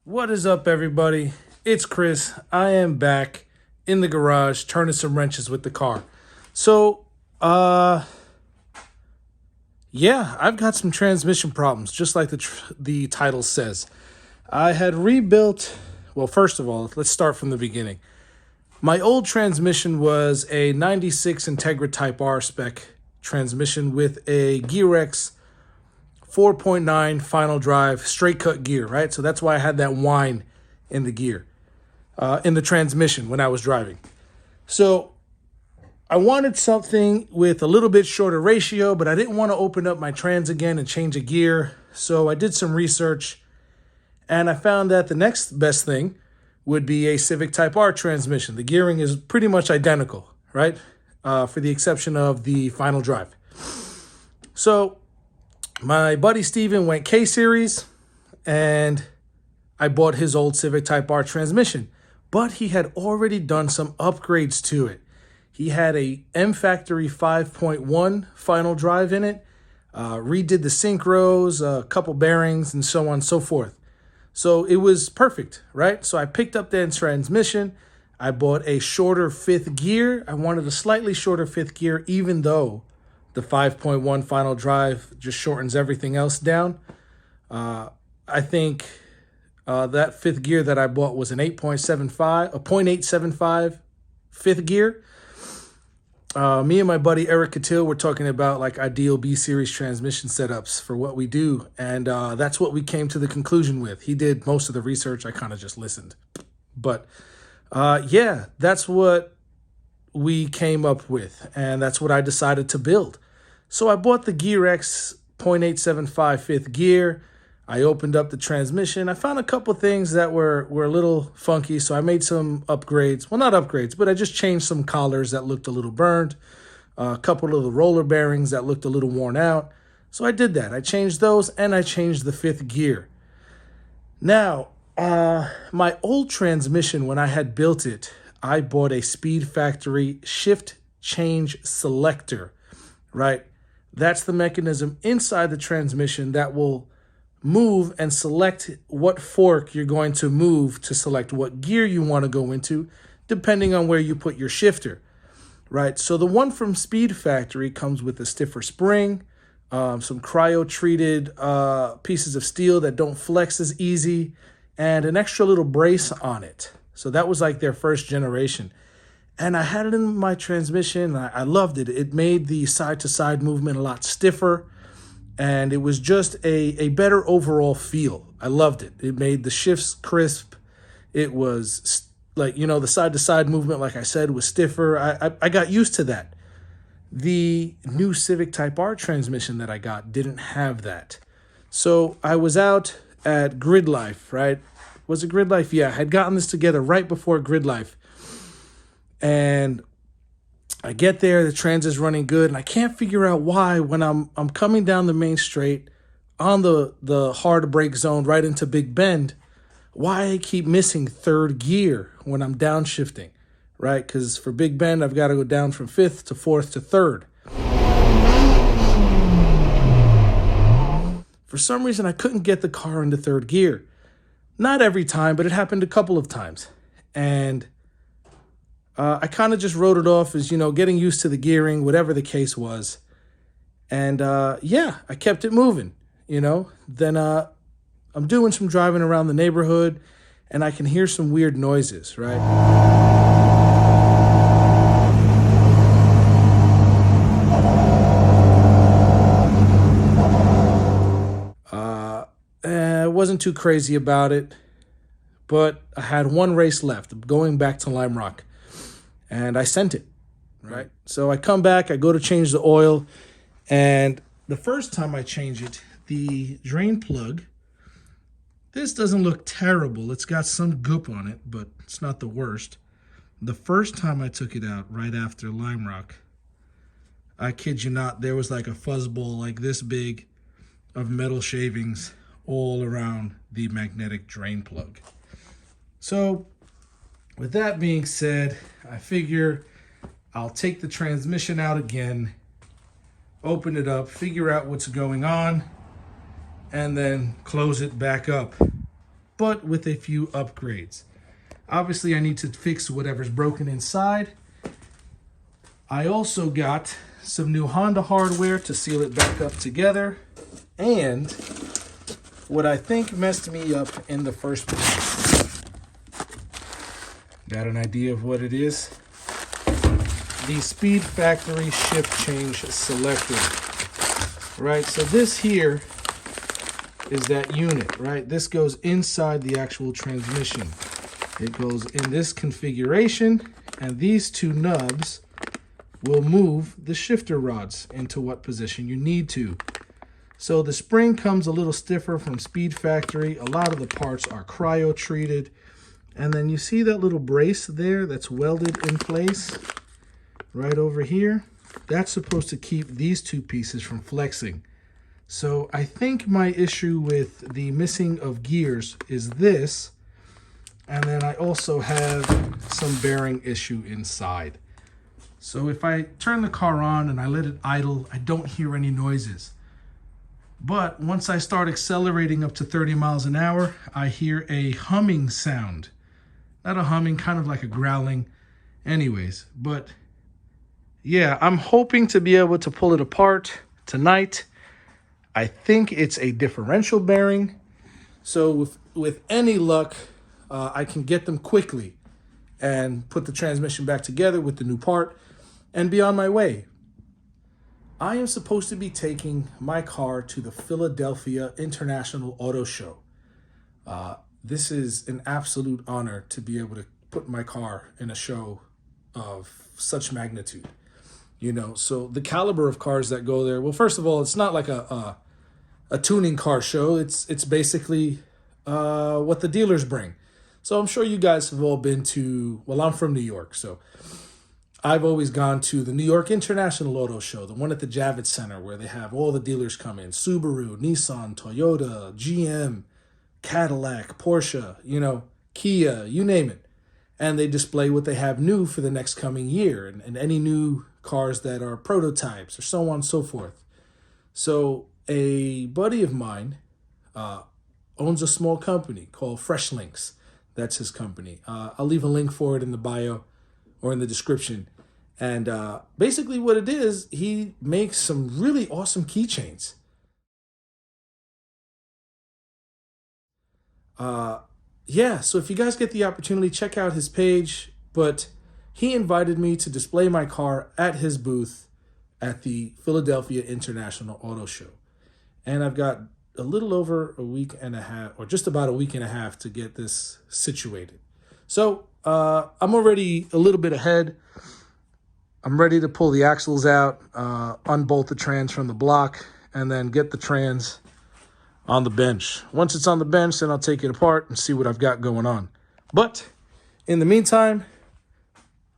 What is up, everybody? It's Chris. I am back in the garage turning some wrenches with the car. So, yeah, I've got some transmission problems, just like the title says. I had rebuilt, well, first of all, let's start from the beginning. My old transmission was a 96 Integra Type R spec transmission with a Gearx 4.9 final drive straight cut gear, right? So that's why I had that whine in the gear, in the transmission when I was driving. So I wanted something with a little bit shorter ratio, but I didn't want to open up my trans again and change a gear. So I did some research and I found that the next best thing would be a Civic Type R transmission. The gearing is pretty much identical, right? For the exception of the final drive. So my buddy Steven went K-Series, and I bought his old Civic Type R transmission, but he had already done some upgrades to it. He had a M Factory 5.1 final drive in it, redid the synchros, a couple bearings, and so on and so forth. So it was perfect, right? So I picked up that transmission. I bought a shorter fifth gear. I wanted a slightly shorter fifth gear, even though the 5.1 final drive just shortens everything else down. I think that fifth gear that I bought was an 0.875 fifth gear. Me and my buddy Eric Catil were talking about like ideal B-series transmission setups for what we do. And that's what we came to the conclusion with. He did most of the research. I kind of just listened. But yeah, that's what we came up with. And that's what I decided to build. So I bought the Gearx 0.875 fifth gear. I opened up the transmission. I found a couple things that were a little funky, so I made some upgrades. Well, not upgrades, but I just changed some collars that looked a little burned, a couple of the roller bearings that looked a little worn out. So I did that. I changed those, and I changed the fifth gear. Now, my old transmission, when I had built it, I bought a Speed Factory shift change selector, right? That's the mechanism inside the transmission that will move and select what fork you're going to move to select what gear you want to go into, depending on where you put your shifter, right? So the one from Speed Factory comes with a stiffer spring, some cryo-treated pieces of steel that don't flex as easy, and an extra little brace on it. So that was like their first generation. And I had it in my transmission. I loved it. It made the side-to-side movement a lot stiffer. And it was just a better overall feel. I loved it. It made the shifts crisp. It was like, you know, the side-to-side movement, like I said, was stiffer. I got used to that. The new Civic Type R transmission that I got didn't have that. So I was out at Grid Life, right? Was it Grid Life? Yeah, I had gotten this together right before Grid Life. And I get there, the trans is running good, and I can't figure out why when I'm coming down the main straight on the hard brake zone right into Big Bend, why I keep missing third gear when I'm downshifting, right? Because for Big Bend, I've got to go down from fifth to fourth to third. For some reason, I couldn't get the car into third gear. Not every time, but it happened a couple of times. And I kind of just wrote it off as, you know, getting used to the gearing, whatever the case was. And yeah, I kept it moving, you know. Then I'm doing some driving around the neighborhood and I can hear some weird noises, right? I wasn't too crazy about it, but I had one race left, going back to Lime Rock. And I sent it, right? So I come back, I go to change the oil, and the first time I change it, the drain plug, this doesn't look terrible. It's got some goop on it, but it's not the worst. The first time I took it out, right after Lime Rock, I kid you not, there was like a fuzzball like this big of metal shavings all around the magnetic drain plug. So with that being said, I figure I'll take the transmission out again, open it up, figure out what's going on, and then close it back up. but with a few upgrades. Obviously, I need to fix whatever's broken inside. I also got some new Honda hardware to seal it back up together. And what I think messed me up in the first place. Got an idea of what it is? The Speed Factory Shift Change Selector. Right, so this here is that unit, right? This goes inside the actual transmission. It goes in this configuration, and these two nubs will move the shifter rods into what position you need to. So the spring comes a little stiffer from Speed Factory. A lot of the parts are cryo treated. And then you see that little brace there that's welded in place right over here? That's supposed to keep these two pieces from flexing. So I think my issue with the missing of gears is this. And then I also have some bearing issue inside. So if I turn the car on and I let it idle, I don't hear any noises. But once I start accelerating up to 30 miles an hour, I hear a humming sound. Not a humming, kind of like a growling. Anyways, but yeah, I'm hoping to be able to pull it apart tonight. I think it's a differential bearing. So with any luck, I can get them quickly and put the transmission back together with the new part and be on my way. I am supposed to be taking my car to the Philadelphia International Auto Show. This is an absolute honor to be able to put my car in a show of such magnitude. You know, so the caliber of cars that go there, well, first of all, it's not like a tuning car show. It's basically what the dealers bring. So I'm sure you guys have all been to, well, I'm from New York, so I've always gone to the New York International Auto Show, the one at the Javits Center where they have all the dealers come in. Subaru, Nissan, Toyota, GM, Cadillac, Porsche, you know, Kia, you name it. And they display what they have new for the next coming year and any new cars that are prototypes or so on and so forth. So a buddy of mine owns a small company called Fresh Links. That's his company. I'll leave a link for it in the bio or in the description. And basically what it is, he makes some really awesome keychains. Yeah, so if you guys get the opportunity, check out his page. But he invited me to display my car at his booth at the Philadelphia International Auto Show. And I've got a little over a week and a half, or just about a week and a half to get this situated. So I'm already a little bit ahead. I'm ready to pull the axles out, unbolt the trans from the block, and then get the trans on the bench. Once it's on the bench, then I'll take it apart and see what I've got going on. But in the meantime,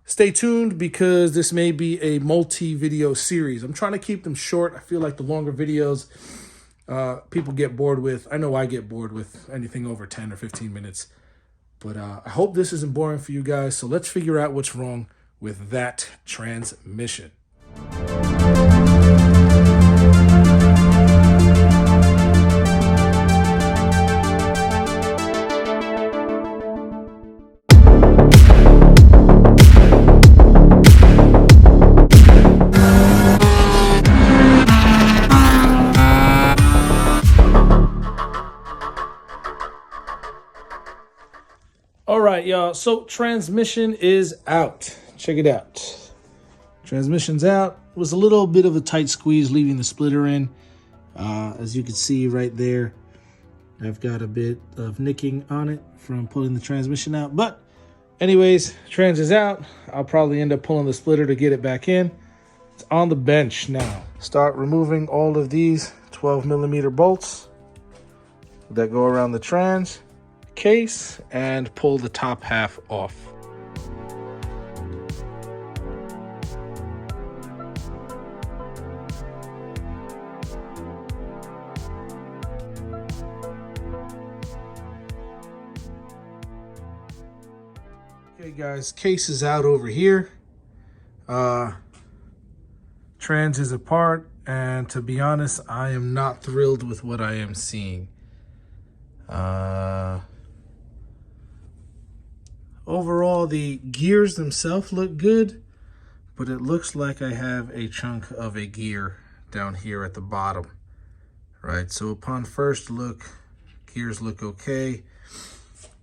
stay tuned because this may be a multi-video series. I'm trying to keep them short. I feel like the longer videos people get bored with. I know I get bored with anything over 10 or 15 minutes. But I hope this isn't boring for you guys. So let's figure out what's wrong with that transmission. All right, y'all. So transmission is out. Check it out. Transmission's out. It was a little bit of a tight squeeze leaving the splitter in. As you can see right there, I've got a bit of nicking on it from pulling the transmission out. But anyways, trans is out. I'll probably end up pulling the splitter to get it back in. It's on the bench now. Start removing all of these 12mm bolts that go around the trans case and pull the top half off. Okay guys, case is out over here. Trans is apart, and to be honest, I am not thrilled with what I am seeing. Overall, the gears themselves look good, but it looks like I have a chunk of a gear down here at the bottom, right? So upon first look, gears look okay.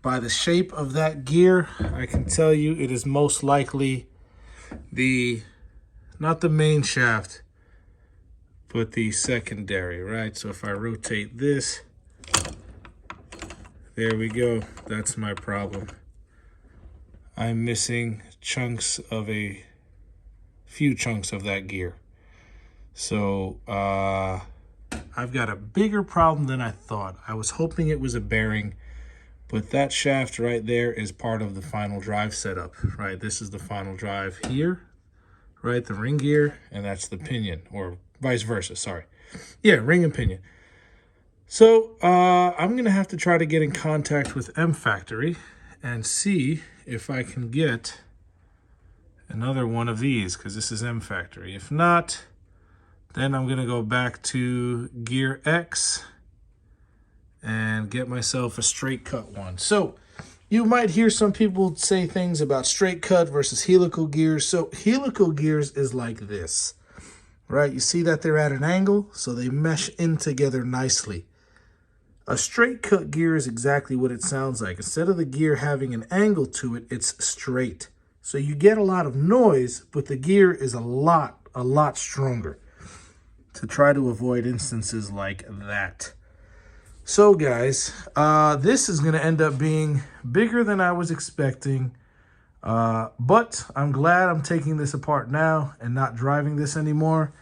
By the shape of that gear, I can tell you it is most likely not the main shaft, but the secondary, right? So if I rotate this, there we go. That's my problem. I'm missing few chunks of that gear. So I've got a bigger problem than I thought. I was hoping it was a bearing, but that shaft right there is part of the final drive setup, right? This is the final drive here, right? The ring gear, and that's the pinion, or vice versa, sorry. Yeah, ring and pinion. So I'm gonna have to try to get in contact with M Factory and see if I can get another one of these, because this is M Factory. If not, then I'm gonna go back to Gear X and get myself a straight cut one. So you might hear some people say things about straight cut versus helical gears. So helical gears is like this, right? You see that they're at an angle, so they mesh in together nicely. A straight cut gear is exactly what it sounds like. Instead of the gear having an angle to it, it's straight. So you get a lot of noise, but the gear is a lot stronger, to try to avoid instances like that. So guys, this is going to end up being bigger than I was expecting, but I'm glad I'm taking this apart now and not driving this anymore.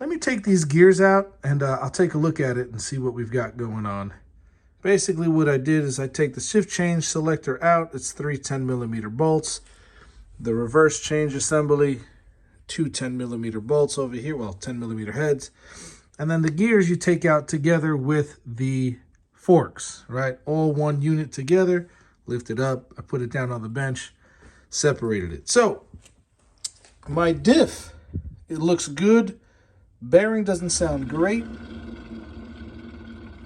Let me take these gears out and I'll take a look at it and see what we've got going on. Basically what I did is I take the shift change selector out. It's 3 10mm bolts. The reverse change assembly, 2 10mm bolts over here, well, 10mm heads. And then the gears you take out together with the forks, right? All one unit together, lift it up. I put it down on the bench, separated it. So my diff, it looks good. Bearing doesn't sound great.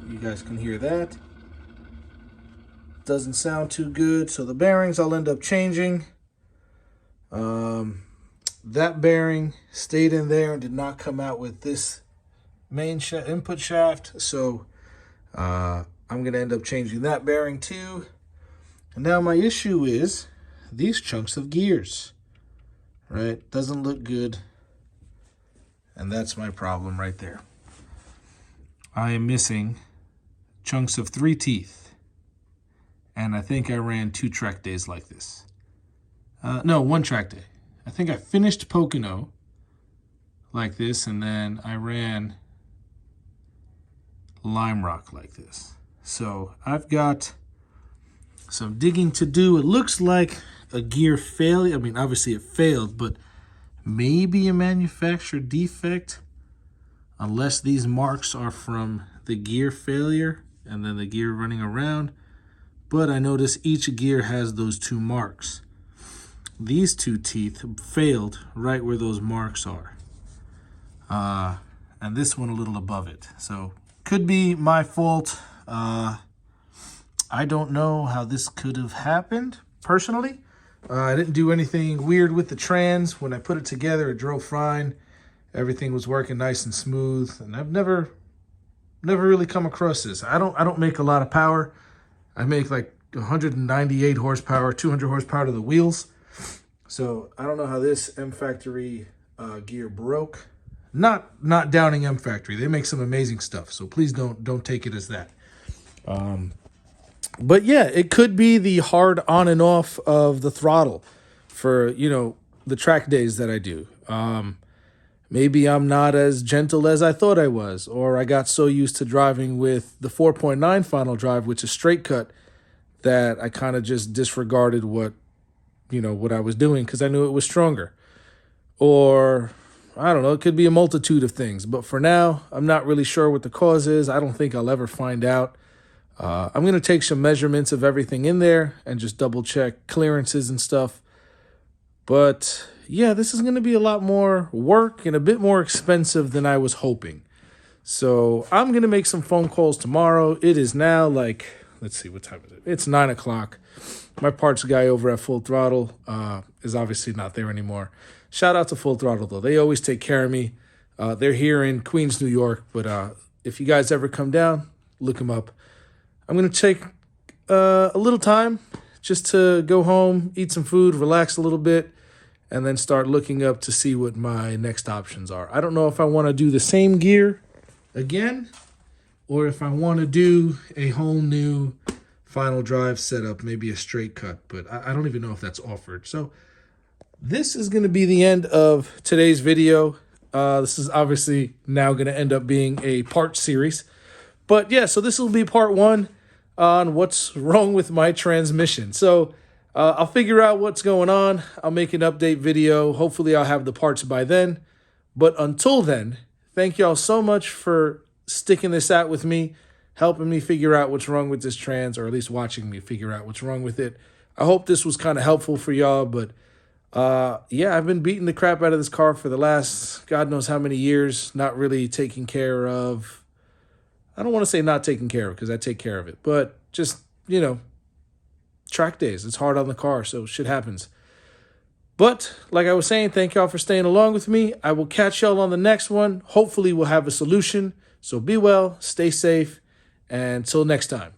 You guys can hear that. Doesn't sound too good. So the bearings I'll end up changing. That bearing stayed in there and did not come out with this main input shaft. So I'm going to end up changing that bearing too. And now my issue is these chunks of gears, right? Doesn't look good. And that's my problem right there. I am missing chunks of 3 teeth. And I think I ran 2 track days like this. No, 1 track day. I think I finished Pocono like this, and then I ran Lime Rock like this. So I've got some digging to do. It looks like a gear failure. I mean, obviously it failed, but maybe a manufacturer defect, unless these marks are from the gear failure and then the gear running around. But I notice each gear has those 2 marks. These 2 teeth failed right where those marks are. And this one a little above it. So could be my fault. I don't know how this could have happened personally. I didn't do anything weird with the trans. When I put it together, it drove fine. Everything was working nice and smooth. And I've never really come across this. I don't make a lot of power. I make like 198 horsepower, 200 horsepower to the wheels. So I don't know how this M Factory gear broke. Not downing M Factory. They make some amazing stuff. So please don't take it as that. But yeah, it could be the hard on and off of the throttle for, the track days that I do. Maybe I'm not as gentle as I thought I was, or I got so used to driving with the 4.9 final drive, which is straight cut, that I kind of just disregarded what I was doing because I knew it was stronger. Or I don't know, it could be a multitude of things. But for now, I'm not really sure what the cause is. I don't think I'll ever find out. I'm going to take some measurements of everything in there and just double check clearances and stuff. But yeah, this is going to be a lot more work and a bit more expensive than I was hoping. So I'm going to make some phone calls tomorrow. It is now like let's see, what time is it? It's 9 o'clock. My parts guy over at Full Throttle is obviously not there anymore. Shout out to Full Throttle, though. They always take care of me. They're here in Queens, New York. But if you guys ever come down, look them up. I'm going to take a little time just to go home, eat some food, relax a little bit, and then start looking up to see what my next options are. I don't know if I want to do the same gear again or if I want to do a whole new final drive setup, maybe a straight cut, but I don't even know if that's offered. So this is going to be the end of today's video. This is obviously now going to end up being a part series. But yeah, so this will be part 1 on what's wrong with my transmission. So I'll figure out what's going on. I'll make an update video. Hopefully I'll have the parts by then. But until then, thank y'all so much for sticking this out with me, helping me figure out what's wrong with this trans, or at least watching me figure out what's wrong with it. I hope this was kind of helpful for y'all, but yeah, I've been beating the crap out of this car for the last God knows how many years, not really taking care of, I don't want to say not taking care of because I take care of it, but just, you know, track days. It's hard on the car, so shit happens. But like I was saying, thank y'all for staying along with me. I will catch y'all on the next one. Hopefully we'll have a solution. So be well, stay safe, and until next time.